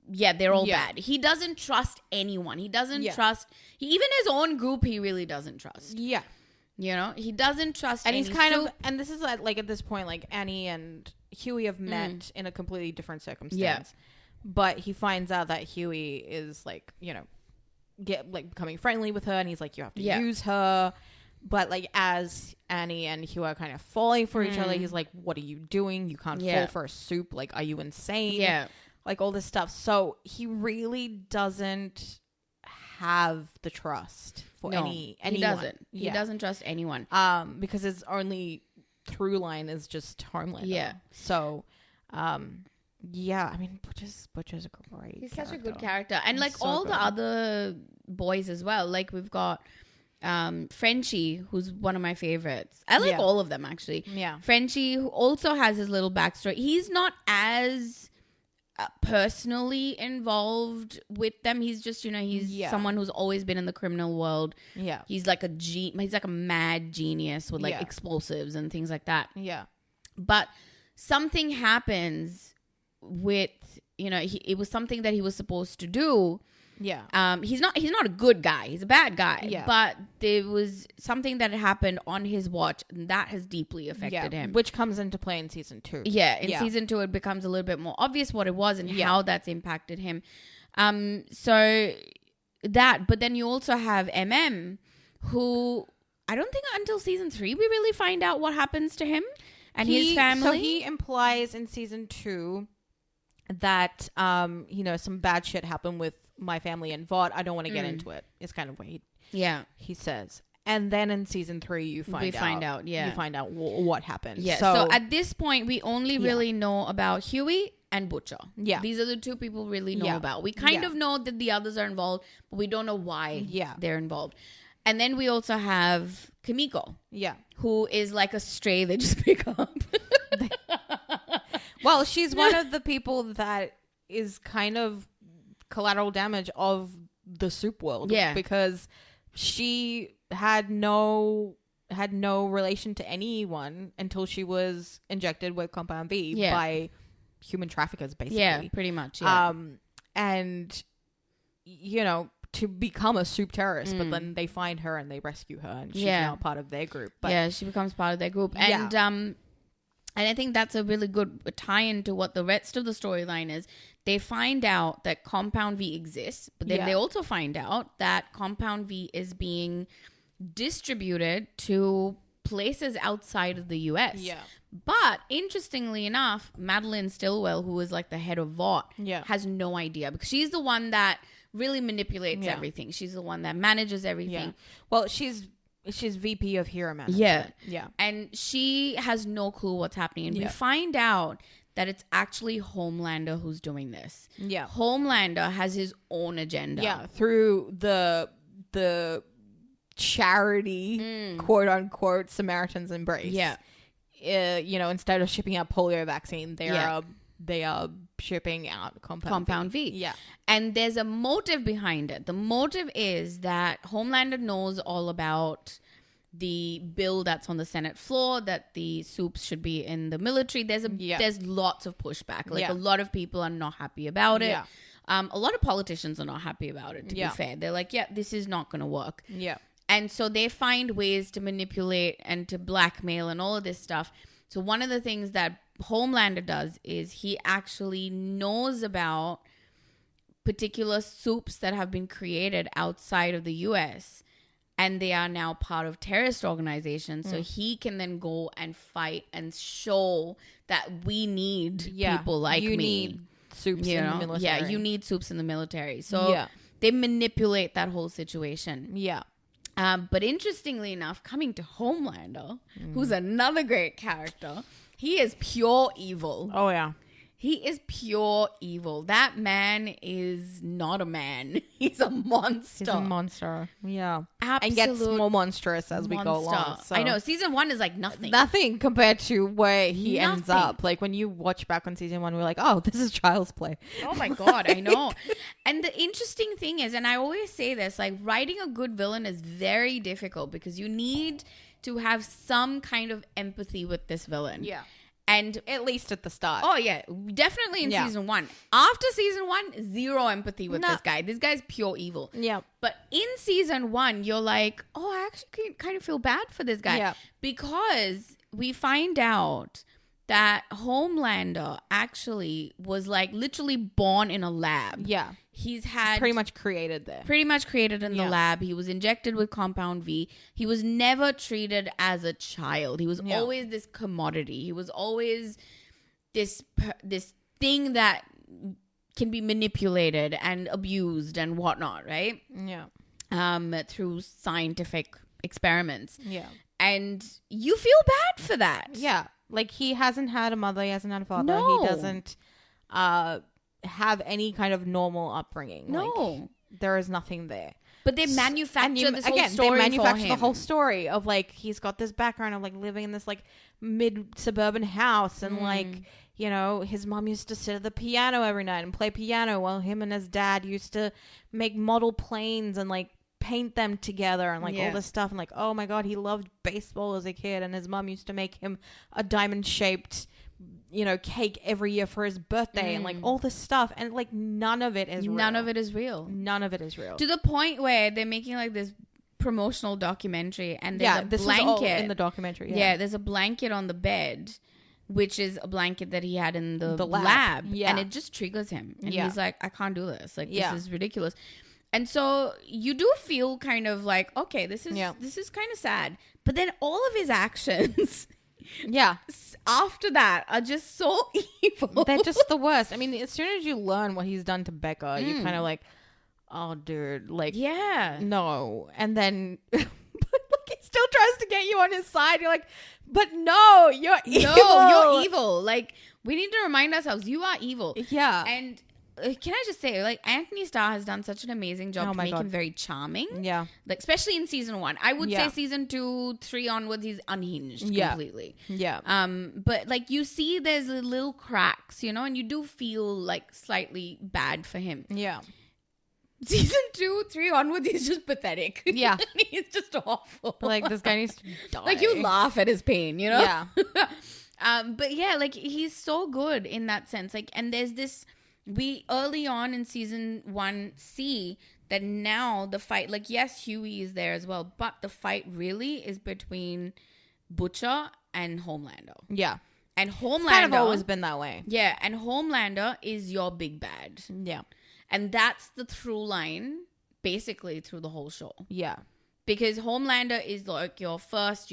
they're all bad. He doesn't trust anyone. He doesn't trust, even his own group, he really doesn't trust. Yeah. You know, he doesn't trust and he's kind of, and this is like at this point, like Annie and Huey have met in a completely different circumstance. Yeah. But he finds out that Huey is like, you know, becoming friendly with her, and he's like, you have to use her. But like as Annie and Hugh are kind of falling for each other, he's like, what are you doing? You can't fall for a soup. Like, are you insane? Yeah. Like all this stuff. So he really doesn't have the trust for anyone. He doesn't. He doesn't trust anyone. Because his only through line is just Homelander. Yeah. So yeah, I mean, Butcher's a great He's such a good character. And like all the other boys as well. Like we've got Frenchie, who's one of my favorites. I like all of them actually. Yeah. Frenchie, who also has his little backstory. He's not as personally involved with them. He's just, you know, he's someone who's always been in the criminal world. Yeah. He's like a mad genius with like explosives and things like that. Yeah. But something happens with, you know, it was something that he was supposed to do. Yeah. He's not a good guy. He's a bad guy. Yeah. But there was something that happened on his watch, and that has deeply affected him. Which comes into play in season 2. Yeah. In season 2, it becomes a little bit more obvious what it was and how that's impacted him. So that, but then you also have MM, who I don't think until season 3 we really find out what happens to him and his family. So he implies in season 2 that, you know, some bad shit happened with my family and Vought. I don't want to get into it. It's kind of what he says. And then in season 3, you find out what happened. Yeah. So at this point, we only really know about Huey and Butcher. Yeah. These are the two people really know about. We kind of know that the others are involved, but we don't know why they're involved. And then we also have Kimiko. Yeah. Who is like a stray they just pick up. Well, she's one of the people that is kind of collateral damage of the soup world. Yeah. Because she had no relation to anyone until she was injected with Compound V by human traffickers, basically. Yeah, pretty much. Yeah. And, you know, to become a soup terrorist, but then they find her and they rescue her, and she's now part of their group. But she becomes part of their group. And I think that's a really good tie-in to what the rest of the storyline is. They find out that Compound V exists, but then they also find out that Compound V is being distributed to places outside of the US. Yeah. But interestingly enough, Madeline Stillwell, who is like the head of Vought, has no idea because she's the one that really manipulates everything. She's the one that manages everything. Yeah. Well, she's VP of Hero Management. Yeah. And she has no clue what's happening. And we find out that it's actually Homelander who's doing this. Yeah. Homelander has his own agenda. Yeah. Through the charity, quote unquote, Samaritan's Embrace. Yeah. You know, instead of shipping out polio vaccine, they are shipping out Compound V. Yeah. And there's a motive behind it. The motive is that Homelander knows all about the bill that's on the Senate floor, that the soups should be in the military. There's lots of pushback. Like a lot of people are not happy about it. Yeah. A lot of politicians are not happy about it, to be fair. They're like, this is not going to work. Yeah. And so they find ways to manipulate and to blackmail and all of this stuff. So one of the things that Homelander does is he actually knows about particular soups that have been created outside of the US, and they are now part of terrorist organizations. So he can then go and fight and show that we need people like you me. Need soups in the military. Yeah, you need soups in the military. So they manipulate that whole situation. Yeah. But interestingly enough, coming to Homelander, who's another great character, he is pure evil. Oh, yeah. He is pure evil. That man is not a man. He's a monster. He's a monster. Yeah. Absolute and gets more monstrous as we go along. So. I know. Season 1 is like nothing. Nothing compared to where he ends up. Like when you watch back on season 1, we're like, oh, this is child's play. Oh my God, I know. And the interesting thing is, and I always say this, like writing a good villain is very difficult because you need to have some kind of empathy with this villain. Yeah. And at least at the start. Oh, yeah. Definitely in season 1. After season 1, zero empathy with this guy. This guy's pure evil. Yeah. But in season 1, you're like, oh, I actually kind of feel bad for this guy. Yeah. Because we find out that Homelander actually was like literally born in a lab. Yeah. He's had pretty much created there. Pretty much created in the lab. He was injected with Compound V. He was never treated as a child. He was always this commodity. He was always this thing that can be manipulated and abused and whatnot, right? Yeah. Through scientific experiments. Yeah. And you feel bad for that. Yeah. Like he hasn't had a mother. He hasn't had a father. No. He doesn't have any kind of normal upbringing. No. Like, there is nothing there. But they manufacture this whole story they manufacture for the him. whole story of like he's got this background of like living in this like mid suburban house and like, you know, his mom used to sit at the piano every night and play piano while him and his dad used to make model planes and like paint them together and like all this stuff. And like, oh my God, he loved baseball as a kid and his mom used to make him a diamond shaped, you know, cake every year for his birthday and like all this stuff. And like none of it is real. None of it is real. None of it is real. To the point where they're making like this promotional documentary and there's a blanket. Was all in the documentary. Yeah, there's a blanket on the bed, which is a blanket that he had in the lab. Yeah. And it just triggers him. And he's like, I can't do this. Like, this is ridiculous. And so you do feel kind of like, okay, this is kind of sad. But then all of his actions after that are just so evil. They're just the worst. I mean, as soon as you learn what he's done to Becca, you're kind of like, oh, dude, like, no. And then but like, he still tries to get you on his side. You're like, but no, you're evil. No, you're evil. Like, we need to remind ourselves, you are evil. Yeah. And can I just say, like, Anthony Starr has done such an amazing job to make him very charming. Yeah. Like, especially in season 1. I would say season 2, 3 onwards, he's unhinged completely. Yeah. But, like, you see there's little cracks, you know, and you do feel, like, slightly bad for him. Yeah. Season 2, 3 onwards, he's just pathetic. Yeah. He's just awful. Like, this guy needs to die. Like, you laugh at his pain, you know? Yeah. But, yeah, like, he's so good in that sense. Like, and there's this... We early on in season 1 see that now the fight, like, yes, Huey is there as well, but the fight really is between Butcher and Homelander. Yeah. And Homelander... It's kind of always been that way. Yeah, and Homelander is your big bad. Yeah. And that's the through line, basically, through the whole show. Yeah. Because Homelander is, like, your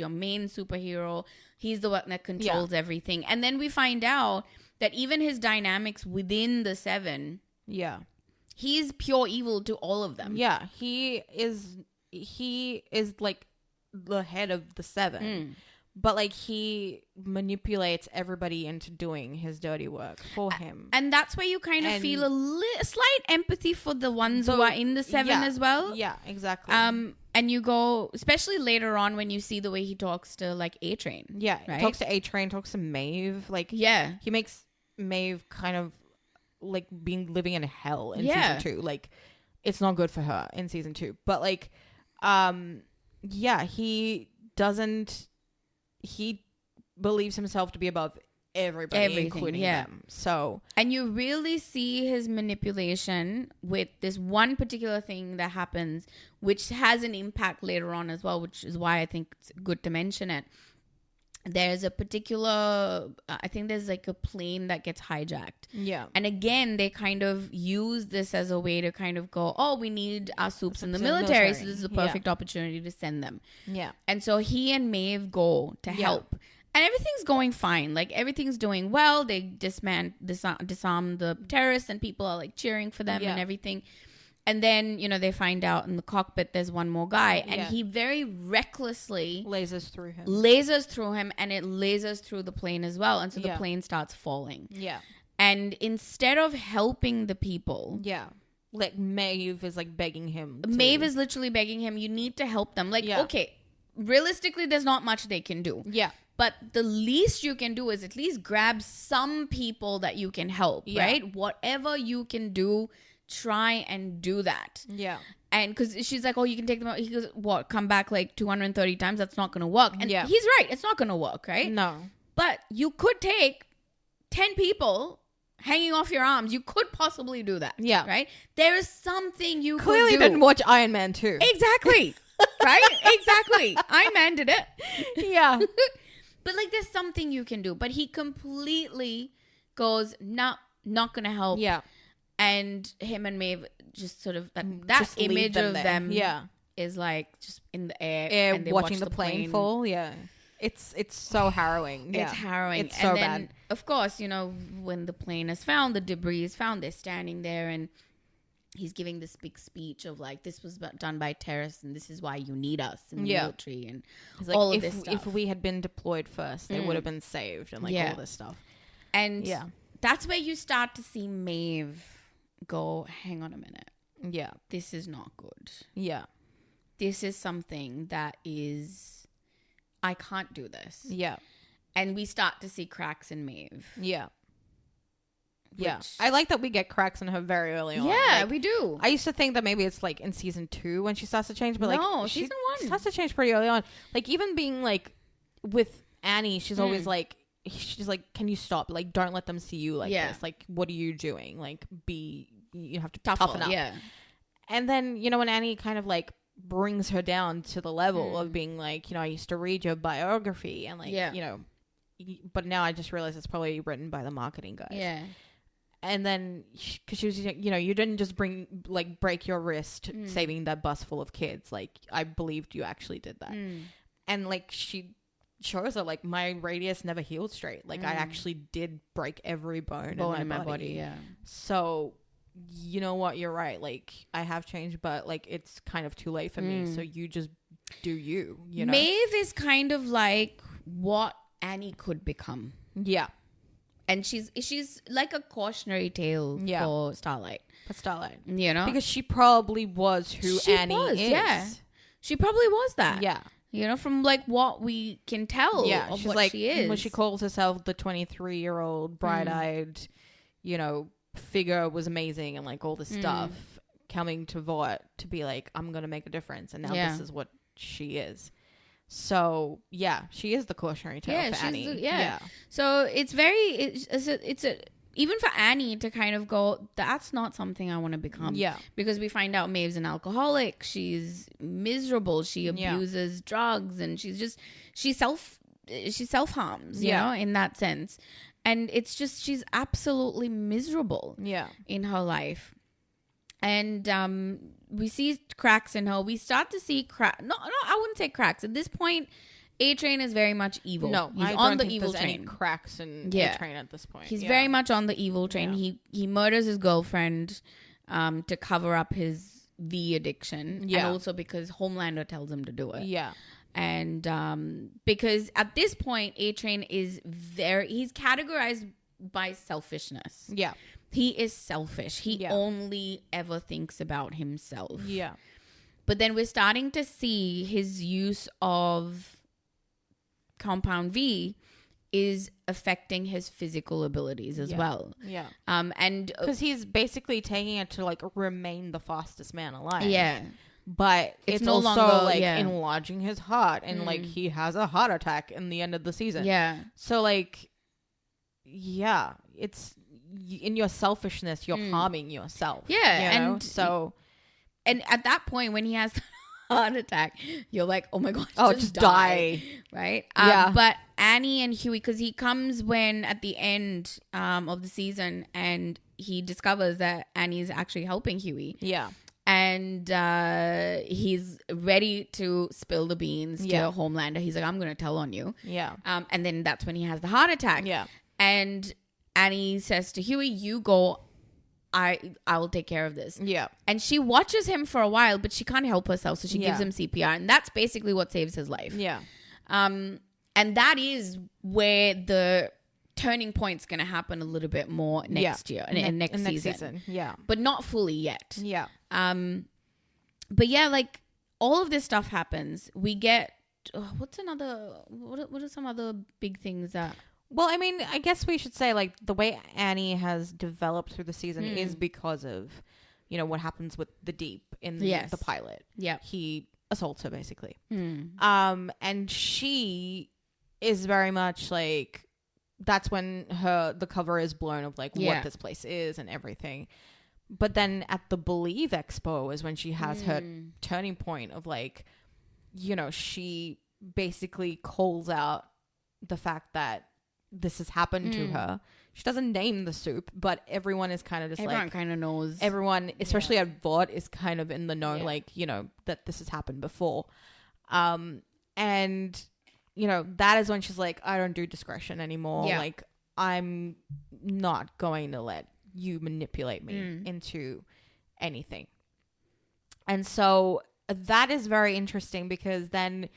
main superhero. He's the one that controls everything. And then we find out... that even his dynamics within the 7, he's pure evil to all of them. Yeah, he is like the head of the 7, but like he manipulates everybody into doing his dirty work for him. And that's where you kind of feel a slight empathy for the ones who are in the 7 as well. Yeah, exactly. And you go, especially later on when you see the way he talks to like A-Train. Yeah, right? Talks to A-Train, talks to Maeve. Like, he makes Maeve kind of like living in hell in season 2. Like, it's not good for her in season 2. But like, he believes himself to be above everybody, including them. So, and you really see his manipulation with this one particular thing that happens, which has an impact later on as well, which is why I think it's good to mention it. There's a particular, I think there's like a plane that gets hijacked. Yeah. And again, they kind of use this as a way to kind of go, oh, we need our soups in the military. So this is a perfect opportunity to send them. Yeah. And so he and Maeve go to help. And everything's going fine. Like, everything's doing well. They disarm the terrorists and people are like cheering for them and everything. And then, you know, they find out in the cockpit there's one more guy. And he very recklessly... lasers through him. And it lasers through the plane as well. And so the plane starts falling. Yeah. And instead of helping the people... Yeah. Like, Maeve is, like, begging him. Maeve is literally begging him, you need to help them. Like, okay, realistically, there's not much they can do. Yeah. But the least you can do is at least grab some people that you can help, right? Whatever you can do, try and do that. Yeah. And because she's like, oh, you can take them out. He goes, what, come back like 230 times? That's not going to work. And he's right. It's not going to work, right? No. But you could take 10 people hanging off your arms. You could possibly do that. Yeah. Right? There is something you clearly could do. Didn't watch Iron Man 2. Exactly. Right? Exactly. Iron Man did it. Yeah. But like there's something you can do. But he completely goes, not going to help. Yeah. And him and Maeve just sort of, that image of them is like just in the air and they watching the plane fall. Yeah. It's so harrowing. Yeah. It's harrowing. It's so and then, bad. Of course, you know, when the plane is found, the debris is found, they're standing there and he's giving this big speech of like, this was done by terrorists and this is why you need us in the military and like, all of this stuff. If we had been deployed first, they would have been saved and like all this stuff. And that's where you start to see Maeve go, hang on a minute. Yeah. This is not good. Yeah. This is something that is, I can't do this. Yeah. And we start to see cracks in Maeve. Yeah. Yeah. I like that we get cracks in her very early on. Yeah, like, we do. I used to think that maybe it's like in season 2 when she starts to change, but like no, season 1 starts to change pretty early on. Like even being like with Annie, she's always like, can you stop? Like, don't let them see you like this. Like, what are you doing? Like, you have to toughen up. Yeah. And then, you know, when Annie kind of like brings her down to the level of being like, you know, I used to read your biography and like, you know, but now I just realized it's probably written by the marketing guys. Yeah. And then, because she was, you know, you didn't just break your wrist saving that bus full of kids. Like, I believed you actually did that. And like, she shows her like, my radius never healed straight. Like, I actually did break every bone in my body. Yeah. So, you know what? You're right. Like, I have changed, but like, it's kind of too late for me. So you just do you know? Maeve is kind of like what Annie could become. Yeah. And she's like a cautionary tale for Starlight. You know? Because she probably was who Annie is. Yeah. She probably was that. Yeah. You know, from like what we can tell of what like, she is. When she calls herself the 23-year-old bright-eyed, you know, figure was amazing and like all this stuff, coming to Vought to be like, I'm going to make a difference. And now this is what she is. So yeah, she is the cautionary tale for Annie. So it's even for Annie to kind of go, that's not something I want to become. Yeah. Because we find out Maeve's an alcoholic. She's miserable. She abuses drugs and she self-harms, you know, in that sense. And it's just, she's absolutely miserable in her life. And we see cracks in her. We start to see No, I wouldn't say cracks. At this point, A-Train is very much evil. No, he's on the evil train. Any cracks in A-Train at this point. He's very much on the evil train. Yeah. He murders his girlfriend to cover up his V addiction. Yeah. And also because Homelander tells him to do it. Yeah. And because at this point, A-Train is he's categorized by selfishness. Yeah. He is selfish. He only ever thinks about himself. Yeah. But then we're starting to see his use of Compound V is affecting his physical abilities as well. Yeah. And because he's basically taking it to like remain the fastest man alive. Yeah. But it's no also longer, like enlarging his heart and like he has a heart attack in the end of the season. Yeah. So like, yeah, it's in your selfishness, you're harming yourself. Yeah. You know? And at that point when he has a heart attack, you're like, oh my gosh, just die. Right? Yeah. But Annie and Huey, because he comes when at the end of the season and he discovers that Annie is actually helping Huey. Yeah. And he's ready to spill the beans to Homelander. He's like, I'm going to tell on you. Yeah. And then that's when he has the heart attack. Yeah. And Annie says to Huey, you go I'll take care of this. Yeah. And she watches him for a while, but she can't help herself. So she gives him CPR. And that's basically what saves his life. Yeah. And that is where the turning point's going to happen a little bit more next year and next season. Yeah. But not fully yet. Yeah. But yeah, like all of this stuff happens. We get, what are some other big things that... Well, I mean, I guess we should say, like, the way Annie has developed through the season is because of, you know, what happens with the Deep in the pilot. Yeah. He assaults her, basically. And she is very much, like, that's when the cover is blown of, like, what this place is and everything. But then at the Believe Expo is when she has her turning point of, like, you know, she basically calls out the fact that this has happened to her. She doesn't name the soup, but everyone is kind of just everyone kind of knows. Everyone, especially at VOD, is kind of in the know, like, you know, that this has happened before. And, you know, that is when she's like, I don't do discretion anymore. Yeah. Like, I'm not going to let you manipulate me into anything. And so that is very interesting because then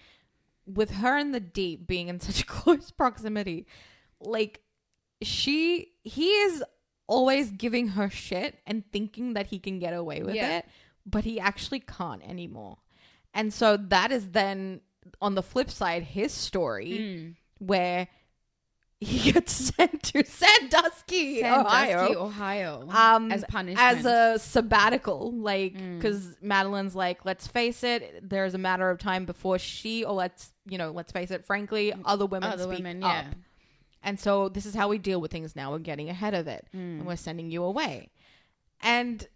with her and the Deep being in such close proximity, like he is always giving her shit and thinking that he can get away with it, but he actually can't anymore. And so that is then on the flip side his story where he gets sent to Sandusky, Ohio, as punishment, as a sabbatical, like, because Madeline's like, let's face it, there's a matter of time before let's face it, frankly, other women speak up. And so this is how we deal with things now. We're getting ahead of it and we're sending you away. And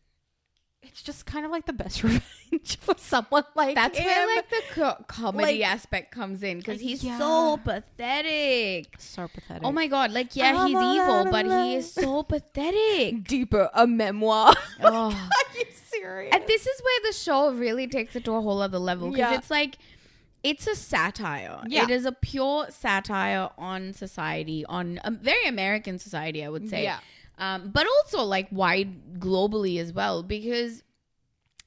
it's just kind of like the best revenge for someone like that's him. where like the comedy aspect comes in because he's so pathetic. So pathetic. Oh my god, like he's evil, but he is so pathetic. Deeper, a memoir. Oh. Are you serious? And this is where the show really takes it to a whole other level because it's like, it's a satire. Yeah. It is a pure satire on society, on a very American society, I would say. Yeah. But also like wide globally as well, because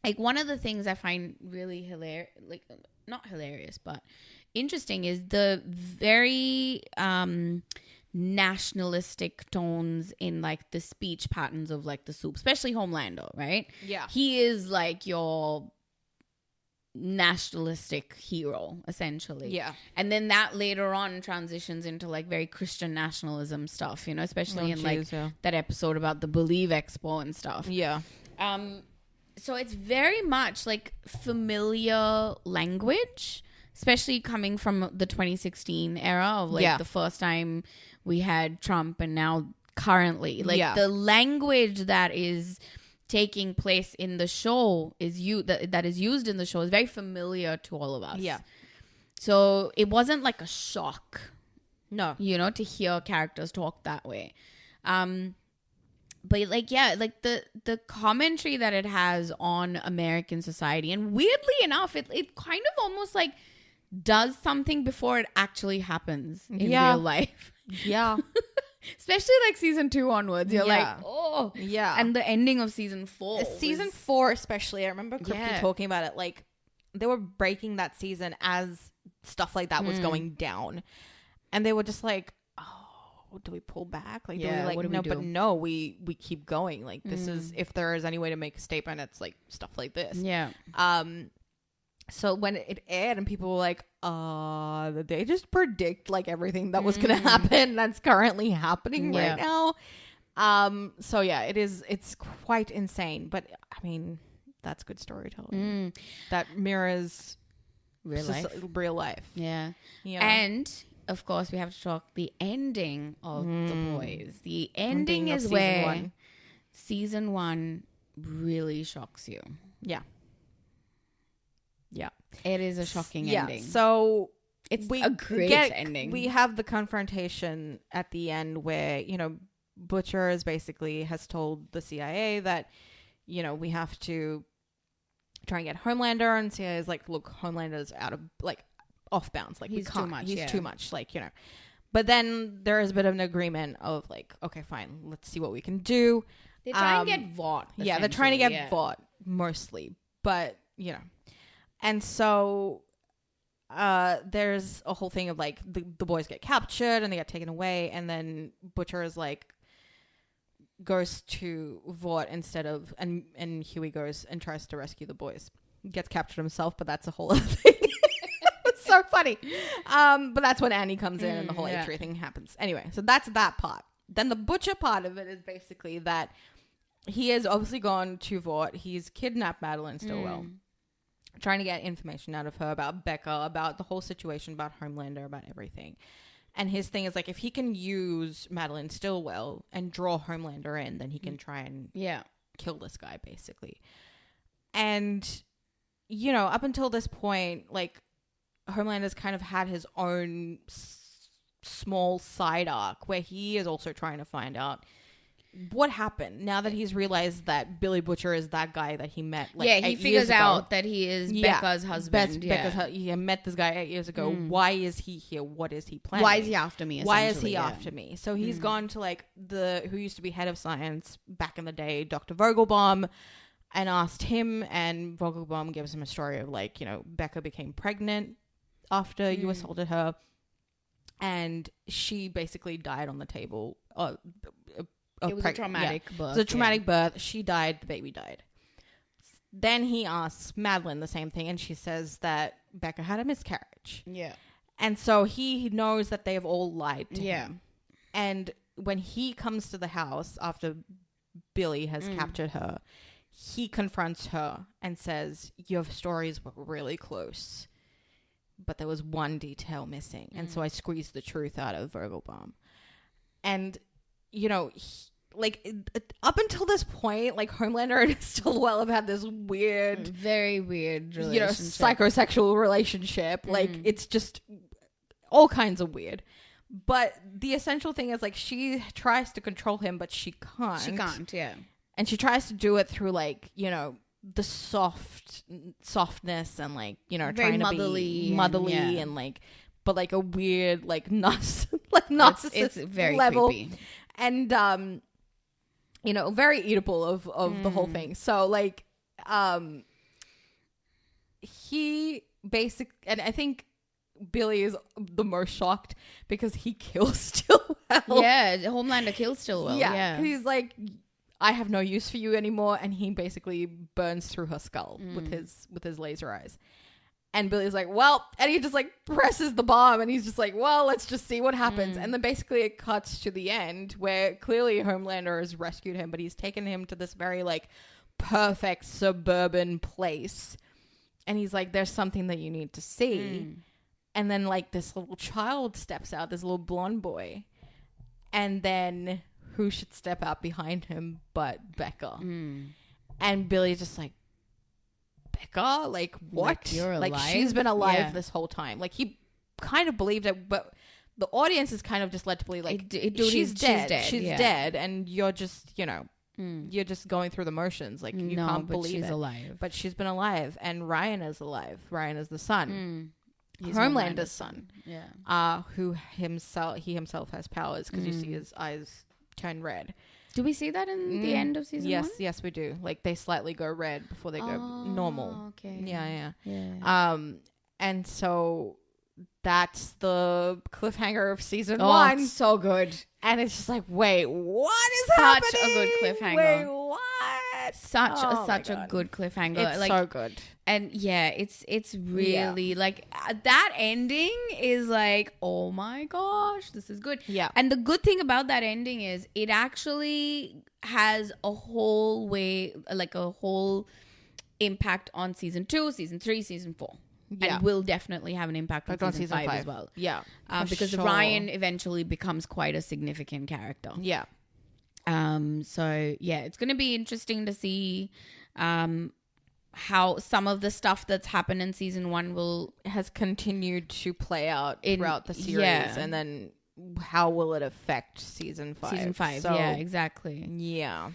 like one of the things I find really hilarious, like not hilarious, but interesting is the very nationalistic tones in like the speech patterns of like the soup, especially Homelander, right? Yeah. He is like your nationalistic hero essentially, and then that later on transitions into like very Christian nationalism stuff, you know, especially that episode about the Believe Expo and stuff. So it's very much like familiar language, especially coming from the 2016 era of like the first time we had Trump and now currently like the language that is taking place in the show that is used in the show is very familiar to all of us. Yeah. So it wasn't like a shock. No. You know, to hear characters talk that way. But like, like the commentary that it has on American society, and weirdly enough, it kind of almost like does something before it actually happens in real life. Yeah. Especially like season 2 onwards. You're like, oh. Yeah. And the ending of season 4. Season 4 especially. I remember Crypty talking about it. Like, they were breaking that season as stuff like that was going down. And they were just like, oh, do we pull back? Like, do we like, no, but no, we keep going. Like, this is, if there is any way to make a statement, it's like stuff like this. Yeah. So when it aired and people were like, they just predict like everything that was going to happen that's currently happening right now. So yeah, it's quite insane, but I mean, that's good storytelling. That mirrors real life. Yeah. And of course we have to talk the ending of The Boys. The ending is where season 1 really shocks you. Yeah. Yeah. It is a shocking ending. So it's a great ending. We have the confrontation at the end where, you know, Butcher has told the CIA that, you know, we have to try and get Homelander, and CIA is like, look, Homelander's out of, like, off bounds. Like, he's too much. He's too much. Like, you know. But then there is a bit of an agreement of like, okay, fine, let's see what we can do. They try and get Vought. Yeah, they're trying to get Vought mostly, but you know, and so there's a whole thing of like the boys get captured and they get taken away, and then Butcher is like goes to Vought instead of and Huey goes and tries to rescue the boys. Gets captured himself, but that's a whole other thing. It's so funny. But that's when Annie comes in and the whole Atria thing happens. Anyway, so that's that part. Then the Butcher part of it is basically that he has obviously gone to Vought. He's kidnapped Madeline Stillwell, trying to get information out of her about Becca, about the whole situation, about Homelander, about everything. And his thing is like, if he can use Madeline Stillwell and draw Homelander in, then he can try and kill this guy, basically. And, you know, up until this point, like, Homelander's kind of had his own small side arc where he is also trying to find out what happened now that he's realized that Billy Butcher is that guy that he met like 8 years ago. He figures out that he is Becca's husband. He met this guy 8 years ago. Why is he here? What is he planning? Why is he after me? Why is he after me? So he's gone to like who used to be head of science back in the day, Dr. Vogelbaum, and asked him, and Vogelbaum gives him a story of like, you know, Becca became pregnant after you assaulted her, and she basically died on the table. It was a traumatic birth. It was a traumatic birth. She died. The baby died. Then he asks Madeline the same thing, and she says that Becca had a miscarriage. Yeah. And so he knows that they have all lied to him. And when he comes to the house after Billy has captured her, he confronts her and says, your stories were really close, but there was one detail missing. And so I squeezed the truth out of Vogelbaum. And you know, up until this point, like Homelander and Stillwell have had this weird, very weird relationship. You know, psychosexual relationship. Like it's just all kinds of weird. But the essential thing is like she tries to control him, but she can't. She can't, yeah. And she tries to do it through like, you know, the softness and like, you know, very trying motherly to be motherly and like, but like a weird like narcissist it's very level. Creepy. And you know, very eatable of the whole thing. So like he and I think Billy is the most shocked because he kills Stillwell. Yeah, Homelander kills Stillwell. Yeah. He's like, I have no use for you anymore, and he basically burns through her skull with his laser eyes. And Billy's like, well, and he just like presses the bomb, and he's just like, well, let's just see what happens. And then basically it cuts to the end where clearly Homelander has rescued him, but he's taken him to this very like perfect suburban place. And he's like, there's something that you need to see. And then like this little child steps out, this little blonde boy. And then who should step out behind him but Becca? And Billy's just like, Becca? Like, what? Like, you're alive? Like, she's been alive this whole time. Like, he kind of believed it, but the audience is kind of just led to believe, like, she's dead. She's dead. And you're just, you know, you're just going through the motions. Like, you can't believe she's it. alive. But she's been alive. And Ryan is alive. Ryan is the son. He's Homelander's son. Yeah. He himself has powers because you see his eyes turn red. Do we see that in the end of season 1? Yes, we do. Like they slightly go red before they go normal. Okay. Yeah. And so that's the cliffhanger of season 1. It's so good. And it's just like, wait, what is happening? Such a good cliffhanger. Wait, what? Such a good cliffhanger. It's like, so good. And yeah, it's really like that ending is like, oh my gosh, this is good. Yeah. And the good thing about that ending is it actually has a whole impact on season 2, season 3, season 4. Yeah. And will definitely have an impact on season 5 as well. Yeah. Because Ryan eventually becomes quite a significant character. Yeah. So yeah, it's going to be interesting to see how some of the stuff that's happened in season 1 has continued to play out throughout the series, and then how will it affect season 5? So, yeah, exactly. Yeah.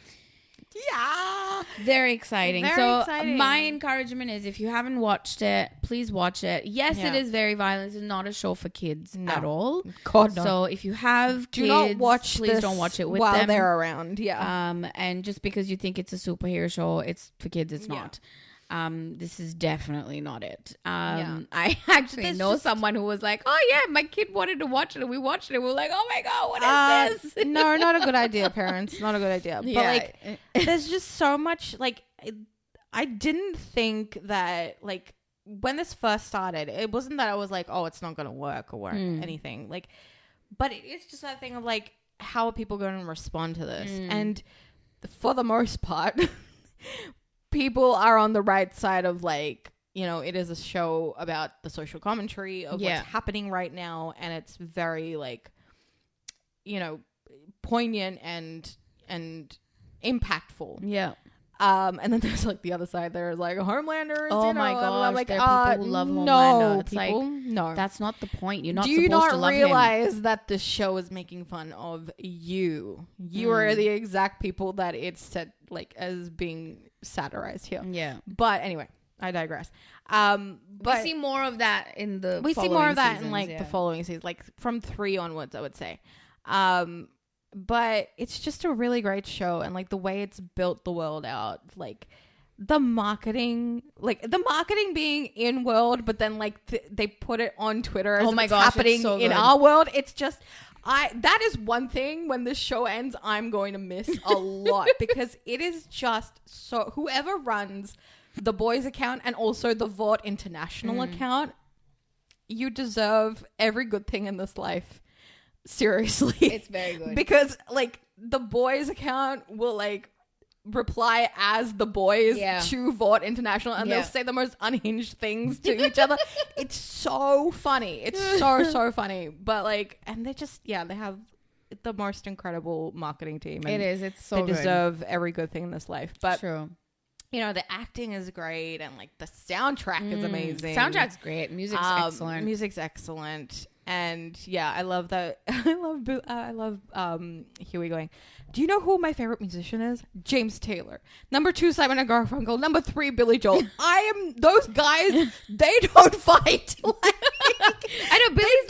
Yeah. Very exciting. Very exciting. My encouragement is, if you haven't watched it, please watch it. Yes, it is very violent. It's not a show for kids at all. God, no. So if you have kids, not watch please don't watch it with while them. they're around. Yeah. And just because you think it's a superhero show, it's for kids, it's not. This is definitely not it. I actually know someone who was like, oh yeah, my kid wanted to watch it and we watched it. We were like, oh my God, what is this? No, not a good idea, parents. Not a good idea. But like, there's just so much, like, I didn't think that, like, when this first started, it wasn't that I was like, oh, it's not going to work or anything. Like, but it's just that thing of like, how are people going to respond to this? And for the most part, people are on the right side of, like, you know, it is a show about the social commentary of what's happening right now. And it's very, like, you know, poignant and impactful. Yeah. And then there's like the other side. There's like Homelanders. Oh, you know, my gosh, like, there are people who love Homelander. It's people, like, no, that's not the point. You're not Do supposed you to not love realize him. that the show is making fun of you? You are the exact people that it's set like as being satirized here. Yeah. But anyway, I digress. But we But see more of that in the we see more of that seasons, in like the following seasons, like from 3 onwards, I would say. But it's just a really great show, and like the way it's built the world out, like the marketing being in world, but then like they put it on Twitter as it's happening so in our world. It's just that is one thing when this show ends I'm going to miss a lot, because it is just so, whoever runs the boys account and also the Vought International account, you deserve every good thing in this life. Seriously. It's very good. Because like the boys account will like reply as the boys to Vought International, and they'll say the most unhinged things to each other. It's so funny. It's so funny. But like, and they just they have the most incredible marketing team. And it's so they good. deserve every good thing in this life. But true. You know, the acting is great, and like the soundtrack is amazing. Soundtrack's great. Music's excellent. Music's excellent. And yeah, I love that. I love Huey going, do you know who my favorite musician is? James Taylor. Number 2, Simon and Garfunkel. Number 3, Billy Joel. Those guys, they don't fight. I know Billy's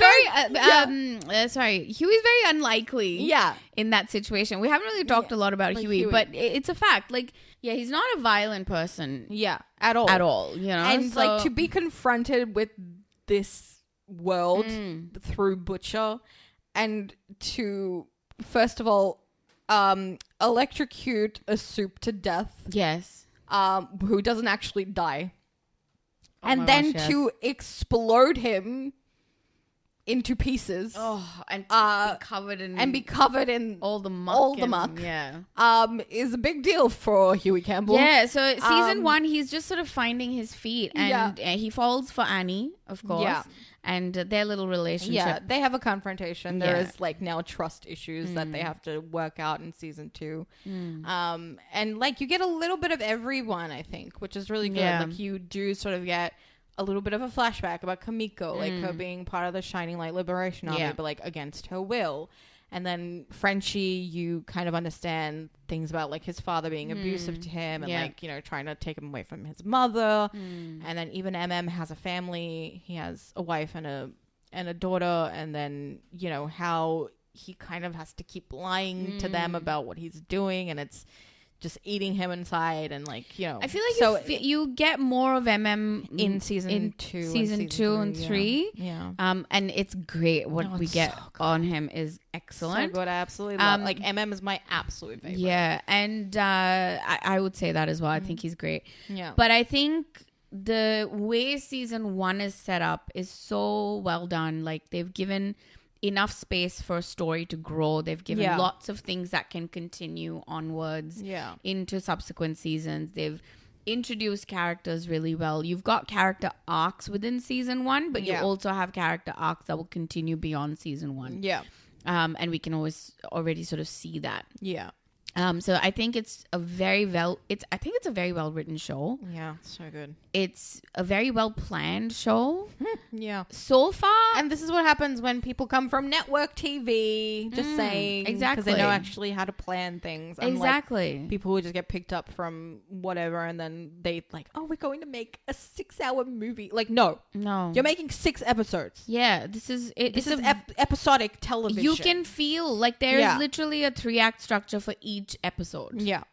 Huey's very unlikely in that situation. We haven't really talked a lot about Huey, but it's a fact. Like, he's not a violent person. Yeah, at all. At all, you know? And like to be confronted with this world through Butcher, and to first of all electrocute a soup to death, who doesn't actually die, and then to explode him into pieces, and be covered in all the muck, is a big deal for Huey Campbell. So season 1, he's just sort of finding his feet, and he falls for Annie, of course, and their little relationship. They have a confrontation. There is like now trust issues that they have to work out in season 2. And like you get a little bit of everyone, I think, which is really good. Like you do sort of get a little bit of a flashback about Kamiko, like her being part of the Shining Light Liberation Army, but like against her will. And then Frenchie, you kind of understand things about like his father being abusive to him, and like, you know, trying to take him away from his mother. And then even MM has a family. He has a wife and a daughter. And then, you know, how he kind of has to keep lying to them about what he's doing, and it's just eating him inside. And like, you know, I feel like you get more of MM in season 2 and 3. And it's great. What we get on him is excellent. So good. I absolutely love, like MM is my absolute favorite. And I would say that as well. I think he's great. But I think the way season 1 is set up is so well done. Like they've given enough space for a story to grow. They've given lots of things that can continue onwards into subsequent seasons. They've introduced characters really well. You've got character arcs within season 1, but you also have character arcs that will continue beyond season 1. And we can already sort of see that. So I think it's a very well written show. Yeah, so good. It's a very well planned show. Yeah. So far. And this is what happens when people come from network TV, just saying. Exactly. Because they know actually how to plan things. Exactly. People who just get picked up from whatever and then they like, oh, we're going to make a 6-hour movie. Like, no. You're making 6 episodes. Yeah. This is episodic television. You can feel like there's literally a 3-act structure for each episode. Yeah.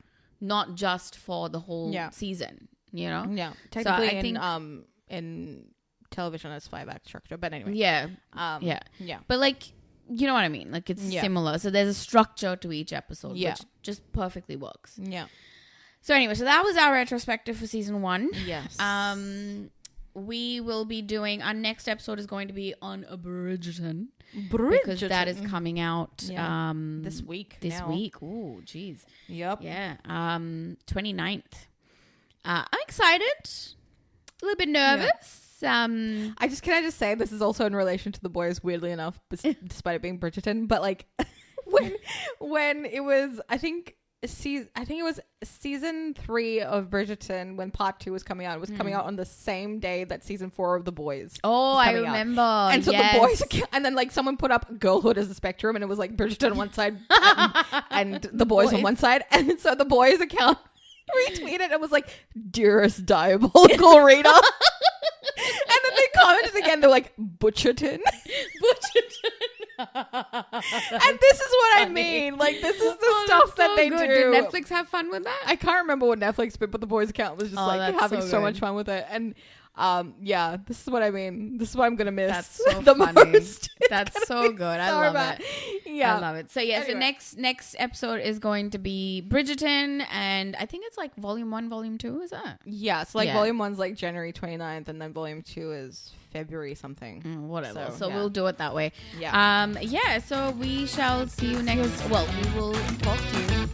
Not just for the whole season, you know? Yeah. Technically, so I think in television it's 5-act structure, but anyway. Yeah. But like, you know what I mean? Like it's similar. So there's a structure to each episode, which just perfectly works. Yeah. So anyway, so that was our retrospective for season 1. Yes. We will be doing, our next episode is going to be on Bridgerton. Because that is coming out this week. Ooh, geez. Yep. Yeah. 29th. I'm excited. A little bit nervous. Can I just say this is also in relation to The Boys, weirdly enough, despite it being Bridgerton, but like when it was, I think it was season 3 of Bridgerton when part 2 was coming out. It was coming out on the same day that season 4 of The Boys. Oh, I remember. And so The Boys, and then like someone put up Girlhood as a spectrum, and it was like Bridgerton on one side and The Boys on one side, and so The Boys account retweeted and was like, "Dearest diabolical reader." And then they commented again. They're like, "Butcherton." And this is what I mean. Like, this is the stuff that they do. Did Netflix have fun with that? I can't remember what Netflix did, but The Boys account was just like having so much fun with it. And this is what I mean. This is what I'm gonna miss. That's so the funny. Most. That's so good. I love it. Yeah, I love it. So yeah, anyway. So next episode is going to be Bridgerton, and I think it's like volume 1, volume 2. Is that? Yeah, so like volume 1's like January 29th, and then volume 2 is February something. Whatever. So we'll do it that way. Yeah. So we shall see you next. Well, we will talk to you